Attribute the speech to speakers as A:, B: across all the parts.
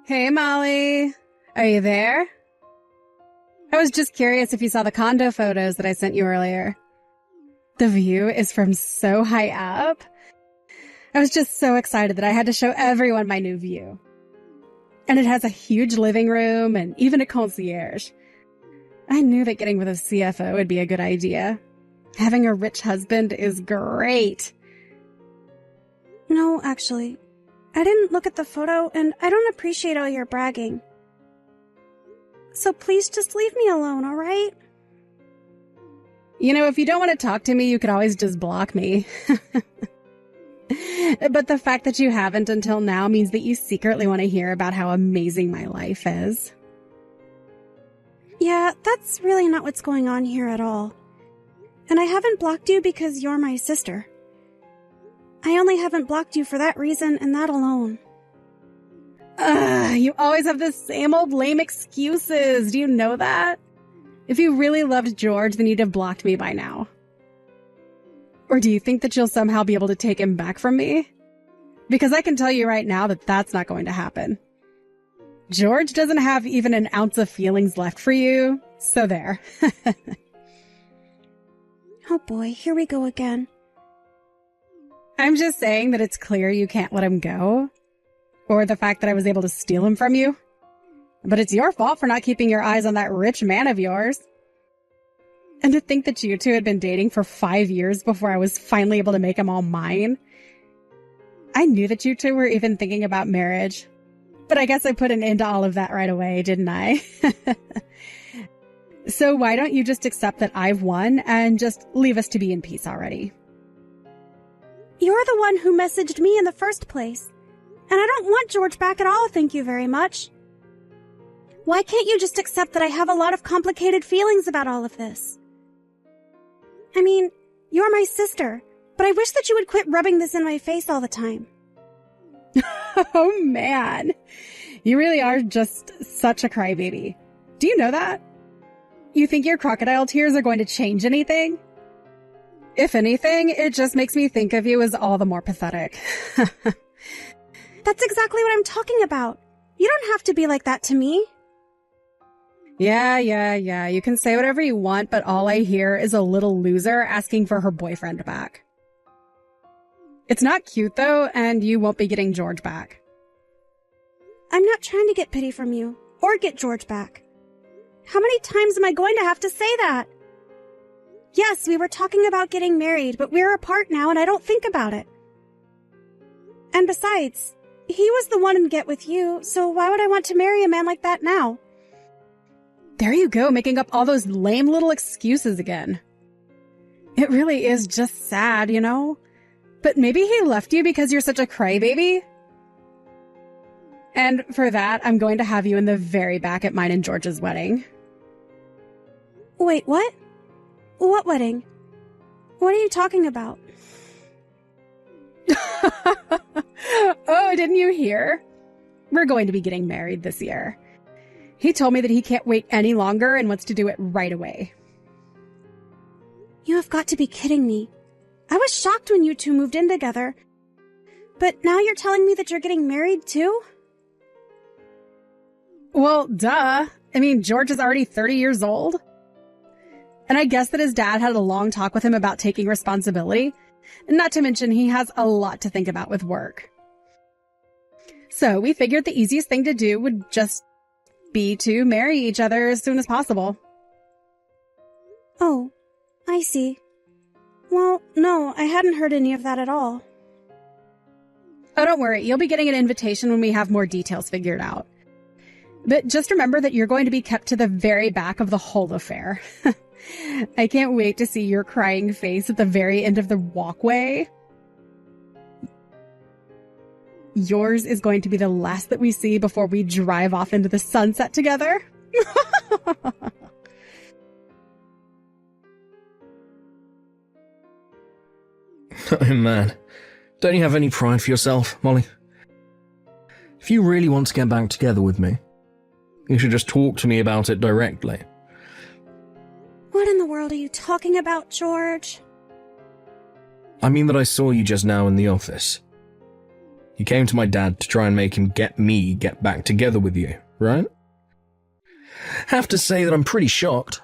A: Hey, Molly. Are you there? I was just curious if you saw the condo photos that I sent you earlier. The view is from so high up. I was just so excited that I had to show everyone my new view. And it has a huge living room and even a concierge. I knew that getting with a CFO would be a good idea. Having a rich husband is great.
B: No, actually. I didn't look at the photo, and I don't appreciate all your bragging. So please just leave me alone, alright?
A: You know, if you don't want to talk to me, you could always just block me. But the fact that you haven't until now means that you secretly want to hear about how amazing my life is.
B: Yeah, that's really not what's going on here at all. And I haven't blocked you because you're my sister. I only haven't blocked you for that reason and that alone.
A: You always have the same old lame excuses. Do you know that? If you really loved George, then you'd have blocked me by now. Or do you think that you'll somehow be able to take him back from me? Because I can tell you right now that that's not going to happen. George doesn't have even an ounce of feelings left for you, so there.
B: Oh boy, here we go again.
A: I'm just saying that it's clear you can't let him go. Or the fact that I was able to steal him from you. But it's your fault for not keeping your eyes on that rich man of yours. And to think that you two had been dating for 5 years before I was finally able to make him all mine. I knew that you two were even thinking about marriage. But I guess I put an end to all of that right away, didn't I? So why don't you just accept that I've won and just leave us to be in peace already?
B: You're the one who messaged me in the first place. And I don't want George back at all, thank you very much. Why can't you just accept that I have a lot of complicated feelings about all of this? I mean, you're my sister, but I wish that you would quit rubbing this in my face all the time.
A: Oh man, you really are just such a crybaby. Do you know that? You think your crocodile tears are going to change anything? If anything, it just makes me think of you as all the more pathetic.
B: That's exactly what I'm talking about. You don't have to be like that to me.
A: Yeah. You can say whatever you want, but all I hear is a little loser asking for her boyfriend back. It's not cute, though, and you won't be getting George back.
B: I'm not trying to get pity from you, or get George back. How many times am I going to have to say that? Yes, we were talking about getting married, but we're apart now, and I don't think about it. And besides, he was the one to get with you, so why would I want to marry a man like that now?
A: There you go, making up all those lame little excuses again. It really is just sad, you know? But maybe he left you because you're such a crybaby? And for that, I'm going to have you in the very back at mine and George's wedding.
B: Wait, what? What wedding? What are you talking about?
A: Oh, didn't you hear? We're going to be getting married this year. He told me that he can't wait any longer and wants to do it right away.
B: You have got to be kidding me. I was shocked when you two moved in together. But now you're telling me that you're getting married too?
A: Well, duh. I mean, George is already 30 years old. And I guess that his dad had a long talk with him about taking responsibility. Not to mention, he has a lot to think about with work. So we figured the easiest thing to do would just be to marry each other as soon as possible.
B: Oh, I see. Well, no, I hadn't heard any of that at all.
A: Oh, don't worry. You'll be getting an invitation when we have more details figured out. But just remember that you're going to be kept to the very back of the whole affair. I can't wait to see your crying face at the very end of the walkway. Yours is going to be the last that we see before we drive off into the sunset together.
C: Oh man, don't you have any pride for yourself, Molly? If you really want to get back together with me, you should just talk to me about it directly.
B: What in the world are you talking about, George?
C: I mean that I saw you just now in the office. You came to my dad to try and make him get back together with you, right? Have to say that I'm pretty shocked.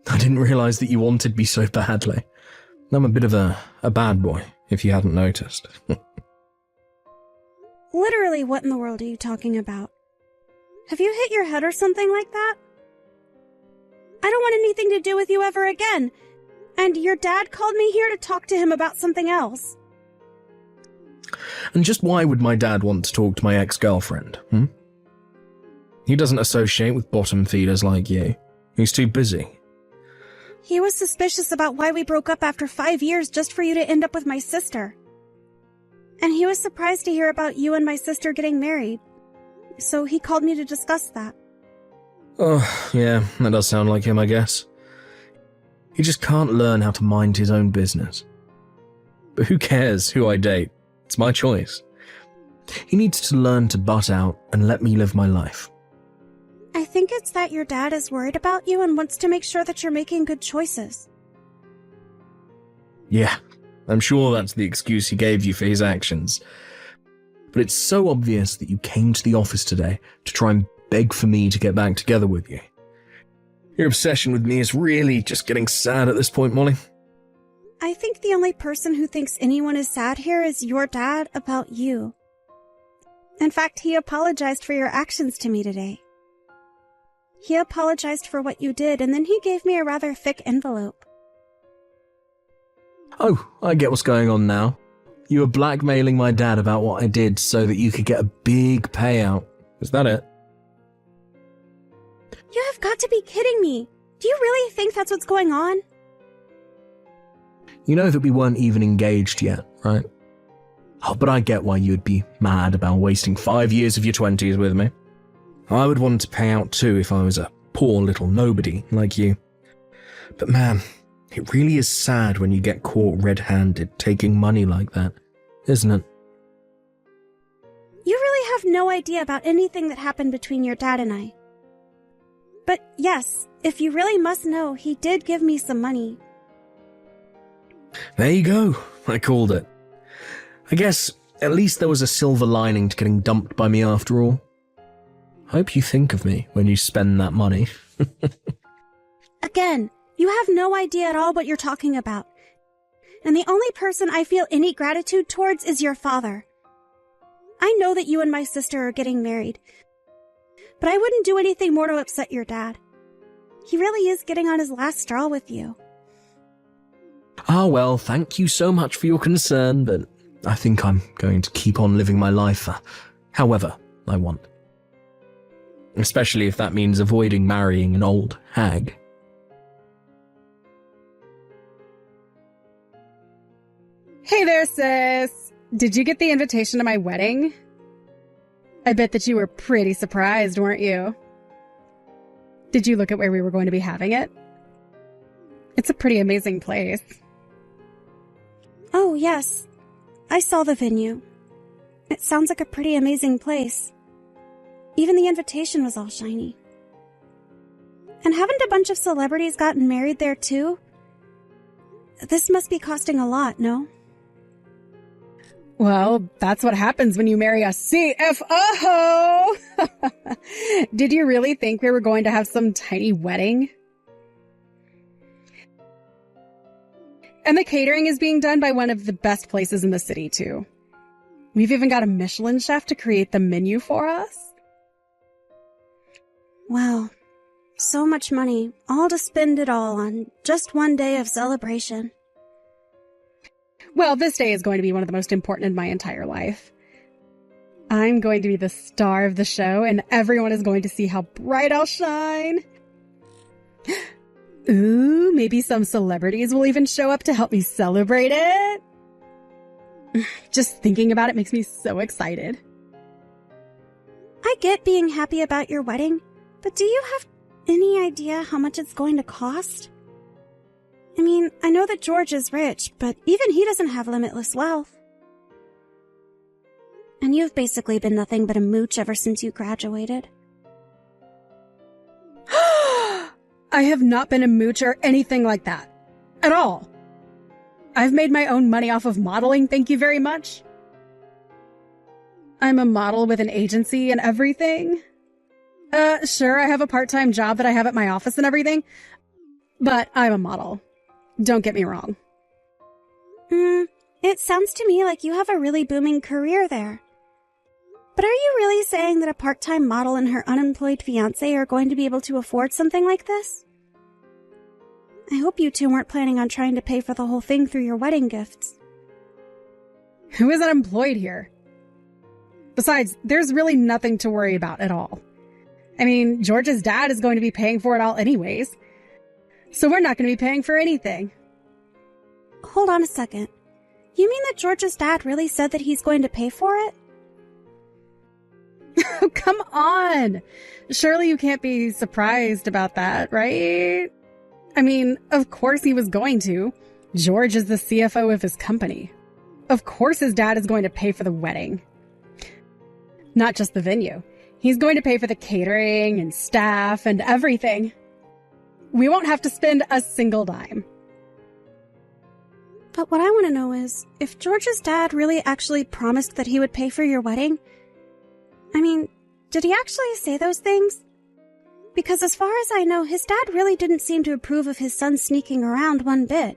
C: I didn't realise that you wanted me so badly. I'm a bit of a bad boy, if you hadn't noticed.
B: Literally, what in the world are you talking about? Have you hit your head or something like that? I don't want anything to do with you ever again. And your dad called me here to talk to him about something else.
C: And just why would my dad want to talk to my ex-girlfriend, He doesn't associate with bottom feeders like you. He's too busy.
B: He was suspicious about why we broke up after 5 years just for you to end up with my sister. And he was surprised to hear about you and my sister getting married. So he called me to discuss that.
C: Oh, yeah, that does sound like him, I guess. He just can't learn how to mind his own business. But who cares who I date? It's my choice. He needs to learn to butt out and let me live my life.
B: I think it's that your dad is worried about you and wants to make sure that you're making good choices.
C: Yeah, I'm sure that's the excuse he gave you for his actions. But it's so obvious that you came to the office today to try and beg for me to get back together with you. Your obsession with me is really just getting sad at this point, Molly.
B: I think the only person who thinks anyone is sad here is your dad about you. In fact, he apologized for your actions to me today. He apologized for what you did, and then he gave me a rather thick envelope.
C: Oh, I get what's going on now. You were blackmailing my dad about what I did so that you could get a big payout. Is that it?
B: You have got to be kidding me. Do you really think that's what's going on?
C: You know that we weren't even engaged yet, right? Oh, but I get why you'd be mad about wasting 5 years of your 20s with me. I would want to pay out too if I was a poor little nobody like you. But man, it really is sad when you get caught red-handed taking money like that, isn't it?
B: You really have no idea about anything that happened between your dad and I. But yes, if you really must know, he did give me some money.
C: There you go, I called it. I guess at least there was a silver lining to getting dumped by me after all. Hope you think of me when you spend that money.
B: Again, you have no idea at all what you're talking about. And the only person I feel any gratitude towards is your father. I know that you and my sister are getting married, but I wouldn't do anything more to upset your dad. He really is getting on his last straw with you.
C: Ah, well, thank you so much for your concern, but I think I'm going to keep on living my life however I want. Especially if that means avoiding marrying an old hag.
A: Hey there, sis. Did you get the invitation to my wedding? I bet that you were pretty surprised, weren't you? Did you look at where we were going to be having it? It's a pretty amazing place.
B: Oh, yes. I saw the venue. It sounds like a pretty amazing place. Even the invitation was all shiny. And haven't a bunch of celebrities gotten married there too? This must be costing a lot, no?
A: Well, that's what happens when you marry a CFO! Did you really think we were going to have some tiny wedding? And the catering is being done by one of the best places in the city, too. We've even got a Michelin chef to create the menu for us.
B: Wow. So much money, all to spend it all on just one day of celebration.
A: Well, this day is going to be one of the most important in my entire life. I'm going to be the star of the show, and everyone is going to see how bright I'll shine. Ooh, maybe some celebrities will even show up to help me celebrate it. Just thinking about it makes me so excited.
B: I get being happy about your wedding, but do you have any idea how much it's going to cost? I mean, I know that George is rich, but even he doesn't have limitless wealth. And you've basically been nothing but a mooch ever since you graduated.
A: I have not been a mooch or anything like that. At all. I've made my own money off of modeling, thank you very much. I'm a model with an agency and everything. Sure, I have a part-time job that I have at my office and everything, but I'm a model. Don't get me wrong.
B: It sounds to me like you have a really booming career there. But are you really saying that a part-time model and her unemployed fiancé are going to be able to afford something like this? I hope you two weren't planning on trying to pay for the whole thing through your wedding gifts.
A: Who is unemployed here? Besides, there's really nothing to worry about at all. I mean, George's dad is going to be paying for it all anyways. So we're not going to be paying for anything.
B: Hold on a second. You mean that George's dad really said that he's going to pay for it?
A: Oh, come on. Surely you can't be surprised about that, right? I mean, of course he was going to. George is the CFO of his company. Of course his dad is going to pay for the wedding. Not just the venue. He's going to pay for the catering and staff and everything. We won't have to spend a single dime.
B: But what I want to know is, if George's dad really actually promised that he would pay for your wedding, I mean, did he actually say those things? Because as far as I know, his dad really didn't seem to approve of his son sneaking around one bit.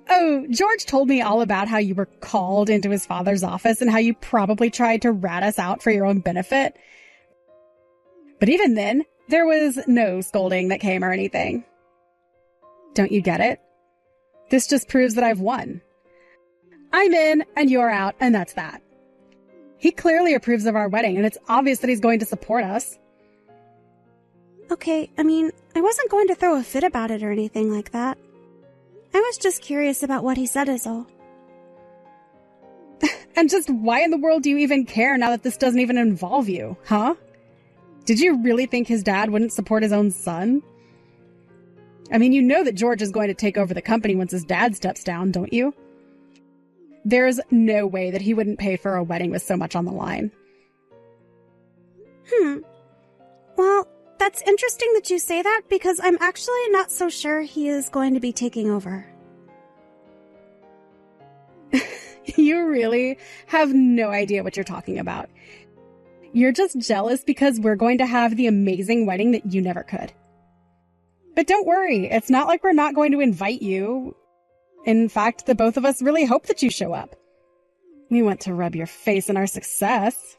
A: Oh, George told me all about how you were called into his father's office and how you probably tried to rat us out for your own benefit. But even then, there was no scolding that came or anything. Don't you get it? This just proves that I've won. I'm in and you're out, and that's that. He clearly approves of our wedding, and it's obvious that he's going to support us.
B: Okay, I mean, I wasn't going to throw a fit about it or anything like that. I was just curious about what he said is all.
A: And just why in the world do you even care now that this doesn't even involve you, huh? Did you really think his dad wouldn't support his own son? I mean, you know that George is going to take over the company once his dad steps down, don't you? There's no way that he wouldn't pay for a wedding with so much on the line.
B: Well, that's interesting that you say that because I'm actually not so sure he is going to be taking over.
A: You really have no idea what you're talking about. You're just jealous because we're going to have the amazing wedding that you never could. But don't worry, it's not like we're not going to invite you. In fact, the both of us really hope that you show up. We want to rub your face in our success.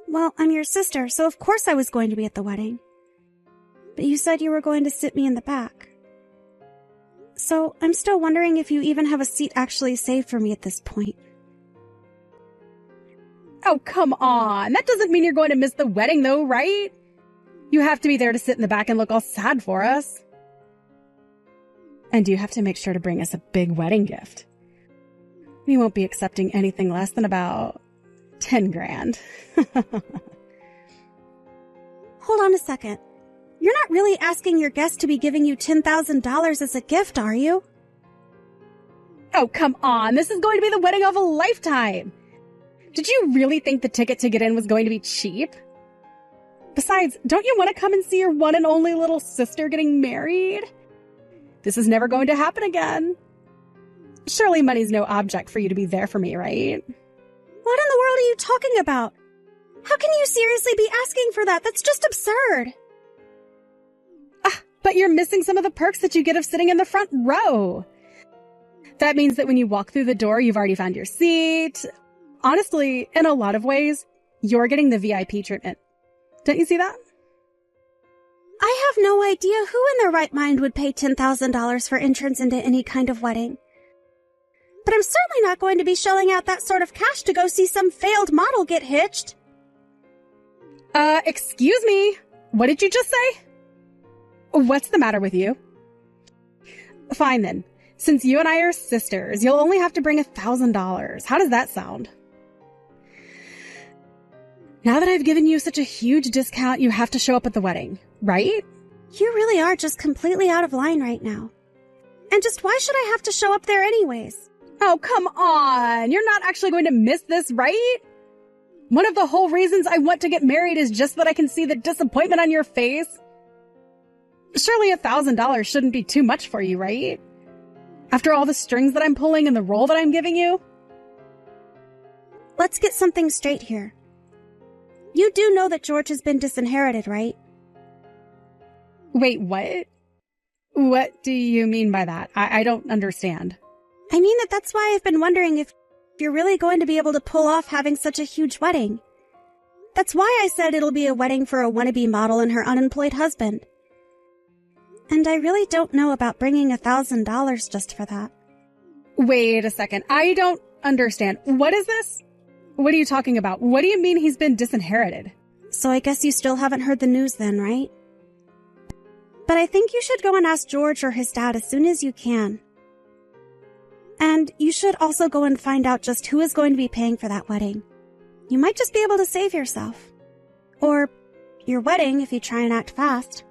B: Well, I'm your sister, so of course I was going to be at the wedding. But you said you were going to sit me in the back. So I'm still wondering if you even have a seat actually saved for me at this point.
A: Oh, come on. That doesn't mean you're going to miss the wedding, though, right? You have to be there to sit in the back and look all sad for us. And you have to make sure to bring us a big wedding gift. We won't be accepting anything less than about 10 grand.
B: Hold on a second. You're not really asking your guest to be giving you $10,000 as a gift, are you?
A: Oh, come on. This is going to be the wedding of a lifetime. Did you really think the ticket to get in was going to be cheap? Besides, don't you want to come and see your one and only little sister getting married? This is never going to happen again. Surely money's no object for you to be there for me, right?
B: What in the world are you talking about? How can you seriously be asking for that? That's just absurd.
A: But you're missing some of the perks that you get of sitting in the front row. That means that when you walk through the door, you've already found your seat. Honestly, in a lot of ways, you're getting the VIP treatment. Don't you see that?
B: I have no idea who in their right mind would pay $10,000 for entrance into any kind of wedding. But I'm certainly not going to be shelling out that sort of cash to go see some failed model get hitched.
A: Excuse me? What did you just say? What's the matter with you? Fine then. Since you and I are sisters, you'll only have to bring $1,000. How does that sound? Now that I've given you such a huge discount, you have to show up at the wedding, right?
B: You really are just completely out of line right now. And just why should I have to show up there anyways?
A: Oh, come on. You're not actually going to miss this, right? One of the whole reasons I want to get married is just that I can see the disappointment on your face. Surely $1,000 shouldn't be too much for you, right? After all the strings that I'm pulling and the role that I'm giving you?
B: let's get something straight here. You do know that George has been disinherited, right?
A: Wait, what? What do you mean by that? I don't understand.
B: I mean that's why I've been wondering if you're really going to be able to pull off having such a huge wedding. That's why I said it'll be a wedding for a wannabe model and her unemployed husband. And I really don't know about bringing $1,000 just for that.
A: Wait a second. I don't understand. What is this? What are you talking about? What do you mean he's been disinherited?
B: So I guess you still haven't heard the news then, right? But I think you should go and ask George or his dad as soon as you can. And you should also go and find out just who is going to be paying for that wedding. You might just be able to save yourself. Or your wedding if you try and act fast.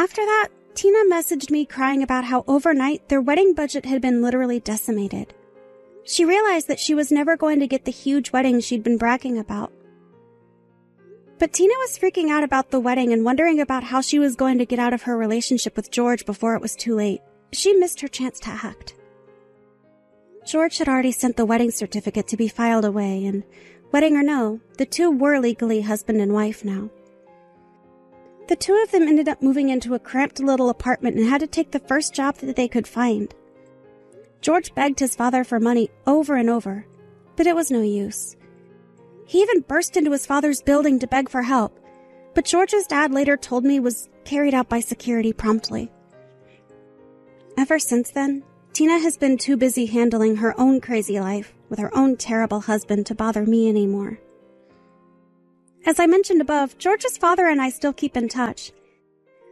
B: After that, Tina messaged me crying about how overnight their wedding budget had been literally decimated. She realized that she was never going to get the huge wedding she'd been bragging about. But Tina was freaking out about the wedding and wondering about how she was going to get out of her relationship with George before it was too late. She missed her chance to act. George had already sent the wedding certificate to be filed away, and wedding or no, the two were legally husband and wife now. The two of them ended up moving into a cramped little apartment and had to take the first job that they could find. George begged his father for money over and over, but it was no use. He even burst into his father's building to beg for help, but George's dad later told me was carried out by security promptly. Ever since then, Tina has been too busy handling her own crazy life with her own terrible husband to bother me anymore. As I mentioned above, George's father and I still keep in touch.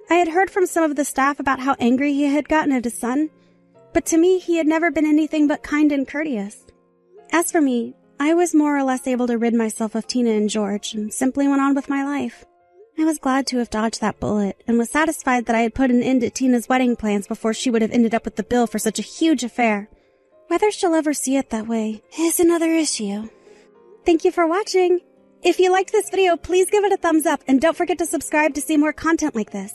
B: I had heard from some of the staff about how angry he had gotten at his son, but to me he had never been anything but kind and courteous. As for me, I was more or less able to rid myself of Tina and George and simply went on with my life. I was glad to have dodged that bullet and was satisfied that I had put an end to Tina's wedding plans before she would have ended up with the bill for such a huge affair. Whether she'll ever see it that way is another issue. Thank you for watching! If you liked this video, please give it a thumbs up and don't forget to subscribe to see more content like this.